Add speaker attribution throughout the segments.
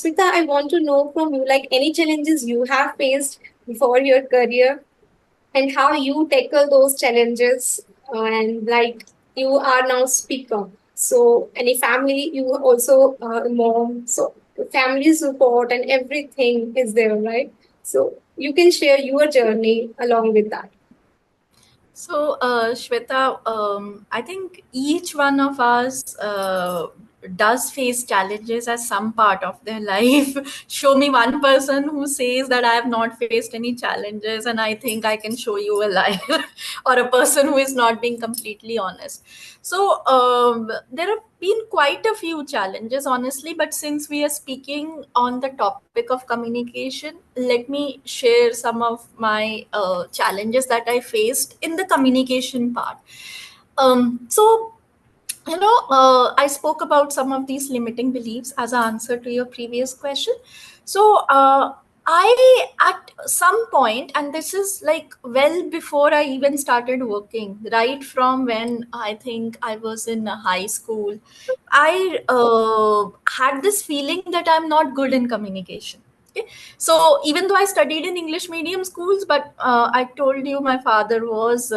Speaker 1: Smita, I want to know from you, like any challenges you have faced before your career and how you tackle those challenges. And like you are now speaker, so any family, you also mom, so family support and everything is there, right? So you can share your journey along with that.
Speaker 2: So, Shweta, I think each one of us does face challenges as some part of their life. Show me one person who says that I have not faced any challenges, and I think I can show you a liar or a person who is not being completely honest. So, there have been quite a few challenges, honestly, but since we are speaking on the topic of communication, let me share some of my challenges that I faced in the communication part. So, I spoke about some of these limiting beliefs as an answer to your previous question. So, I, at some point, and this is like well before I even started working, right from when I think I was in high school, I had this feeling that I'm not good in communication. Okay. So even though I studied in English medium schools, but I told you my father was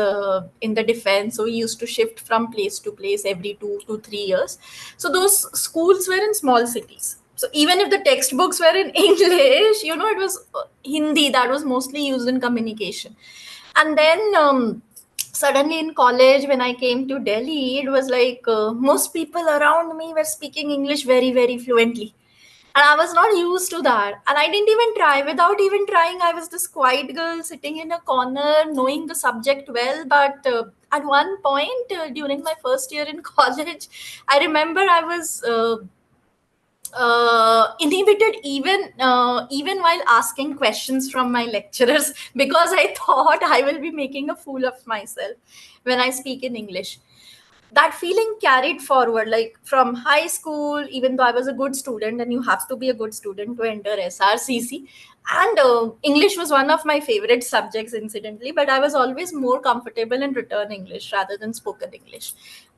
Speaker 2: in the defense, so he used to shift from place to place every 2 to 3 years. So those schools were in small cities. So even if the textbooks were in English, it was Hindi that was mostly used in communication. And then suddenly in college, when I came to Delhi, it was like most people around me were speaking English very, very fluently, and I was not used to that. And I didn't even try. Without even trying, I was this quiet girl sitting in a corner, knowing the subject well. But at one point during my first year in college, I remember I was inhibited even while asking questions from my lecturers because I thought I will be making a fool of myself when I speak in English. That feeling carried forward, like from high school, even though I was a good student, and you have to be a good student to enter SRCC. And English was one of my favorite subjects, incidentally, but I was always more comfortable in written English rather than spoken English.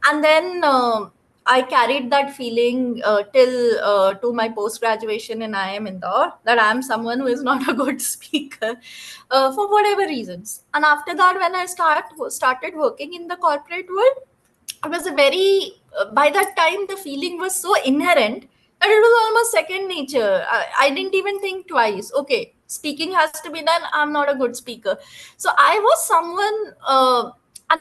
Speaker 2: And then I carried that feeling till to my post graduation in IIM Indore, that I am someone who is not a good speaker for whatever reasons. And after that, when I started working in the corporate world, it was a very by that time the feeling was so inherent that it was almost second nature. I didn't even think twice. Okay, speaking has to be done. I'm not a good speaker. So I was someone,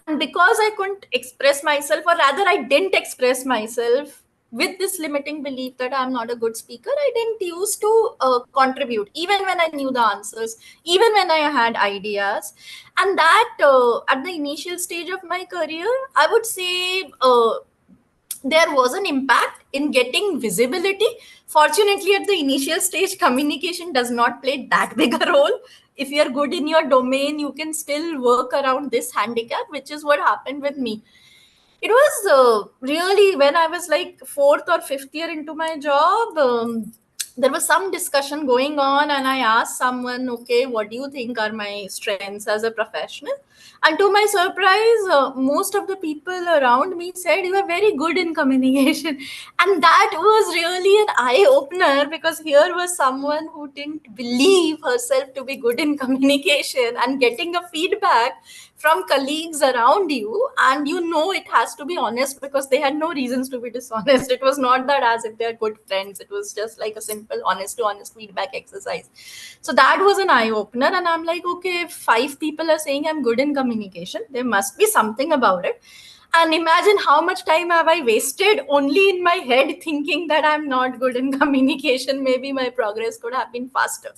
Speaker 2: and because I couldn't express myself, or rather I didn't express myself with this limiting belief that I'm not a good speaker, I didn't used to contribute even when I knew the answers, even when I had ideas. And that at the initial stage of my career, I would say there was an impact in getting visibility. Fortunately, at the initial stage, communication does not play that big a role. If you're good in your domain, you can still work around this handicap, which is what happened with me. It was really when I was like fourth or fifth year into my job. There was some discussion going on, and I asked someone, okay, what do you think are my strengths as a professional? And to my surprise, most of the people around me said, you are very good in communication. And that was really an eye opener, because here was someone who didn't believe herself to be good in communication, and getting a feedback from colleagues around you, and it has to be honest because they had no reasons to be dishonest. It was not that as if they're good friends, it was just like a simple honest to honest feedback exercise. So that was an eye opener, and I'm like, okay, if 5 people are saying I'm good in communication, there must be something about it. And imagine how much time have I wasted only in my head thinking that I'm not good in communication. Maybe my progress could have been faster.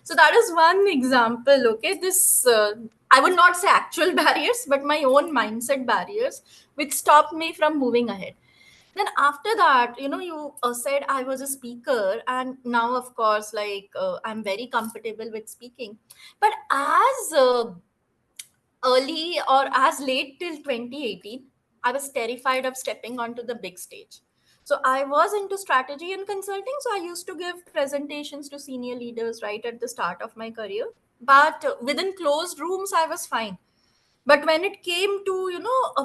Speaker 2: So that is one example. Okay, this I would not say actual barriers, but my own mindset barriers, which stopped me from moving ahead. Then after that, you said I was a speaker, and now, of course, like I'm very comfortable with speaking. But as early or as late till 2018, I was terrified of stepping onto the big stage. So I was into strategy and consulting. So I used to give presentations to senior leaders right at the start of my career. But within closed rooms, I was fine. But when it came to,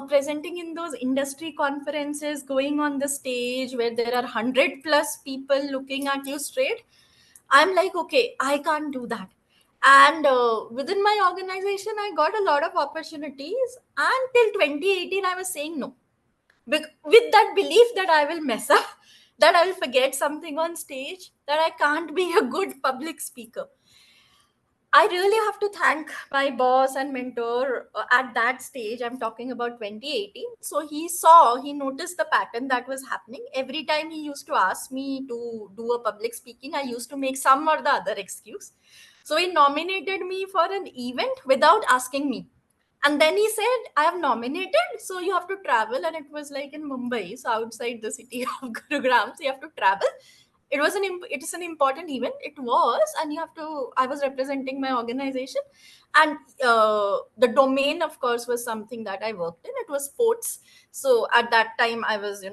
Speaker 2: presenting in those industry conferences, going on the stage where there are 100 plus people looking at you straight, I'm like, okay, I can't do that. And within my organization, I got a lot of opportunities. Until 2018, I was saying no. With that belief that I will mess up, that I will forget something on stage, that I can't be a good public speaker. I really have to thank my boss and mentor at that stage. I'm talking about 2018. So he noticed the pattern that was happening. Every time he used to ask me to do a public speaking, I used to make some or the other excuse. So he nominated me for an event without asking me. And then he said, I have nominated, so you have to travel. And it was like in Mumbai, so outside the city of Gurugram, so you have to travel. It is an important event. It was, and you have to. I was representing my organization, and the domain, of course, was something that I worked in. It was sports. So at that time, I was,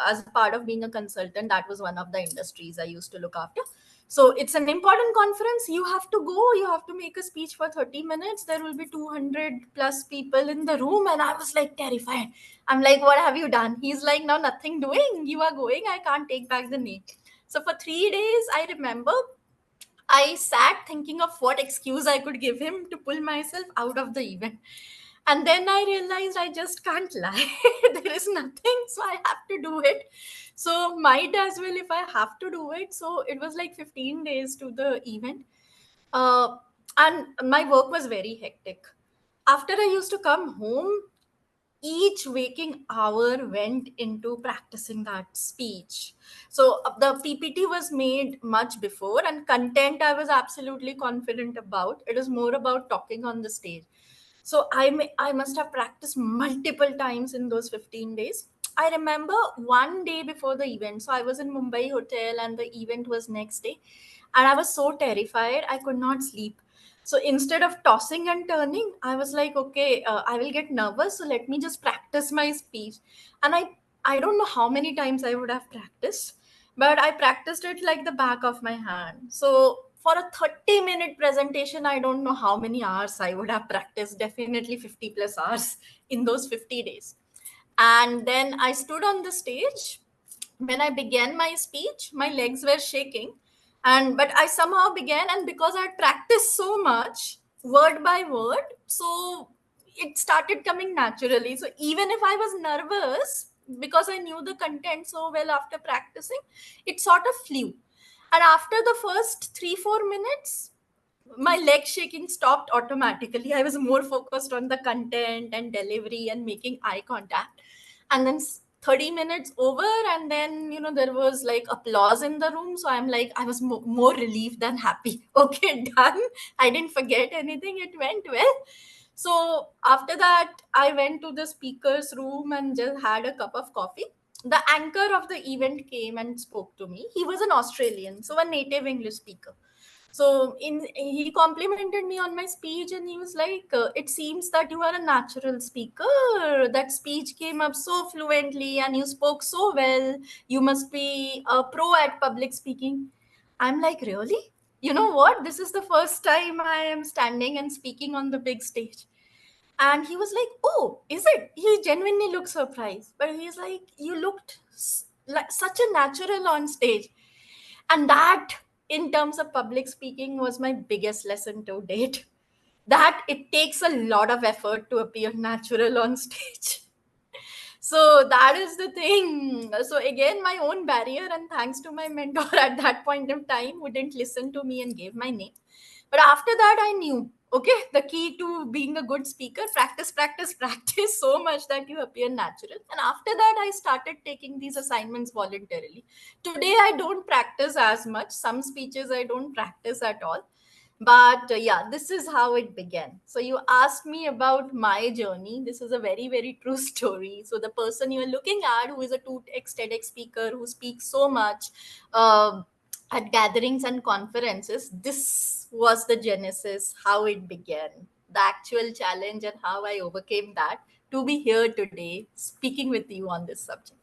Speaker 2: as part of being a consultant, that was one of the industries I used to look after. So it's an important conference. You have to go. You have to make a speech for 30 minutes. There will be 200 plus people in the room, and I was like terrified. I'm like, what have you done? He's like, no, nothing doing. You are going. I can't take back the name. So for 3 days, I remember I sat thinking of what excuse I could give him to pull myself out of the event. And then I realized I just can't lie. There is nothing, so I have to do it. So might as well if I have to do it. So it was like 15 days to the event. Uh, and my work was very hectic. After I used to come home, each waking hour went into practicing that speech. So the PPT was made much before, and content I was absolutely confident about. It is more about talking on the stage. So I must have practiced multiple times in those 15 days. I remember one day before the event. So I was in Mumbai hotel and the event was next day. And I was so terrified, I could not sleep. So instead of tossing and turning, I was like, okay, I will get nervous. So let me just practice my speech. And I don't know how many times I would have practiced, but I practiced it like the back of my hand. So for a 30-minute presentation, I don't know how many hours I would have practiced, definitely 50 plus hours in those 50 days. And then I stood on the stage. When I began my speech, my legs were shaking. And but I somehow began, and because I had practiced so much, word by word, so it started coming naturally. So even if I was nervous, because I knew the content so well after practicing, it sort of flew. And after the first 3-4 minutes, my leg shaking stopped automatically. I was more focused on the content and delivery and making eye contact. And then 30 minutes over, and then there was like applause in the room. So I'm like, I was more relieved than happy. Okay, done. I didn't forget anything. It went well. So after that, I went to the speaker's room and just had a cup of coffee. The anchor of the event came and spoke to me. He was an Australian, so a native English speaker. So he complimented me on my speech, and he was like, it seems that you are a natural speaker. That speech came up so fluently and you spoke so well. You must be a pro at public speaking. I'm like, really? You know what? This is the first time I am standing and speaking on the big stage. And he was like, oh, is it? He genuinely looked surprised. But he's like, you looked like such a natural on stage. And that, in terms of public speaking, was my biggest lesson to date. That it takes a lot of effort to appear natural on stage. So that is the thing. So again, my own barrier, and thanks to my mentor at that point of time, who didn't listen to me and gave my name. But after that, I knew, okay, the key to being a good speaker: practice, practice, practice so much that you appear natural. And after that, I started taking these assignments voluntarily. Today, I don't practice as much. Some speeches I don't practice at all. But yeah, this is how it began. So you asked me about my journey. This is a very, very true story. So the person you're looking at, who is a 2x TEDx speaker, who speaks so much at gatherings and conferences, this was the genesis, how it began, the actual challenge, and how I overcame that to be here today speaking with you on this subject.